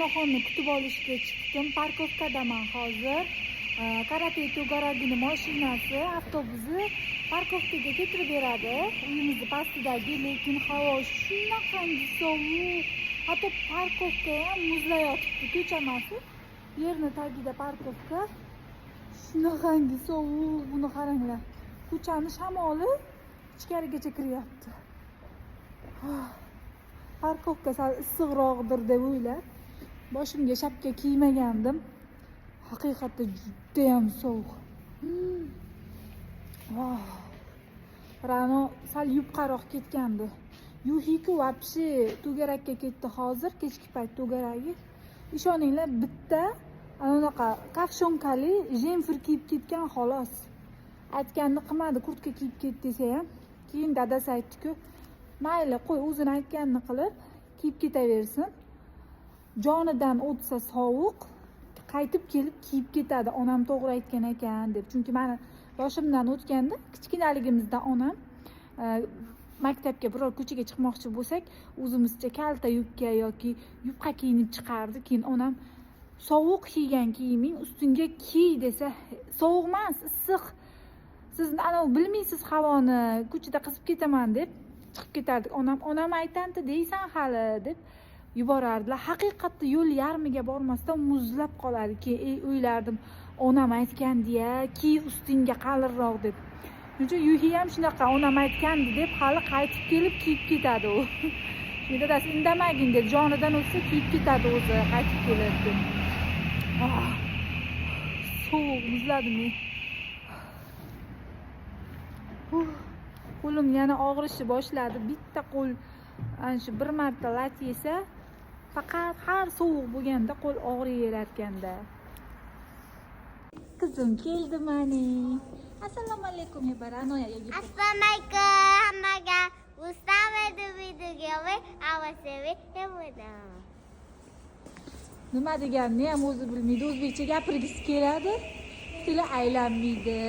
onaxonni kutib olishga chiqdim. Parkovkadaman hozir. Karate Togaragini mashinasi, avtobusi parkovkaga keltirib beradi. Uyimizni pastidagi, lekin havo shunaqangi sovuq. Hatto parkovka ham muzlayotibdi, ko'cha emas. Yerni tagida parkovka. Shunaqangi sovuq, buni qaranglar. Ko'chani shamoli ichkarigacha kiryapti. Parkovka sal issiqroqdir deb o'ylab, boshimga shapka kiymagandim. Haqiqatda juda ham sovuq. Rano sal yupqaroq ketgandi. Yuhiku вообще to'garakka ketdi hozir, kechki payt to'garagi. Ishoninglar, bitta anaqa kafshonkali jemfir kiyib ketgan xolos. Aytganni qilmadi, kurtka kiyib ket desa ham. Keyin dadasi aytdi-ku, mayli, qo'y, o'zini aytganini qilib kiyib ketaversin. Jonidan o'tsa sovuq, qaytib kelib kiyib ketadi. Onam to'g'ri aytgan ekan deb. Chunki meni yoshimdan o'tganda, kichkinaligimizda onam maktabga biror ko'chaga chiqmoqchi bo'lsak, o'zimizcha kalta yubka yoki yubqa kiyinib chiqardi. Keyin onam sovuq kiygan kiyiming ustingga kiy desa, sovuq emas, issiq. Siz bilmaysiz havoni, ko'chada qizib ketaman deb chiqib ketardik. Onam aytandi deysan hali deb yuborardilar. Haqiqatda yo'l yarmiga bormasdan muzlab qolardi. Keyin o'ylardim, onam aytgandi-ya, kiy ustingga qalinroq deb. Chunki Yuhi ham shunaqa, onam aytgandi deb hali qaytib kelib kiyib ketadi u. Shunda dadasi indamagin deb, jonidan o'tsa kiyib ketadi o'zi, qaytib kelib deb. Sovuq, muzladim men. Qo'lim yana og'rishni boshladi. Bitta qo'l ana shu bir marta lat yesa, faqat har sovuq bo'lganda qo'l og'riyaverar ekanda. Qizim keldi mani. Assalomu alaykum Baranoya. Assalomu alaykum hammaga. Ustamadi videoga avasini temudan. Nima deganini ham o'zi bilmaydi. O'zbekcha gapirgisi keladi. Tili aylanmaydi.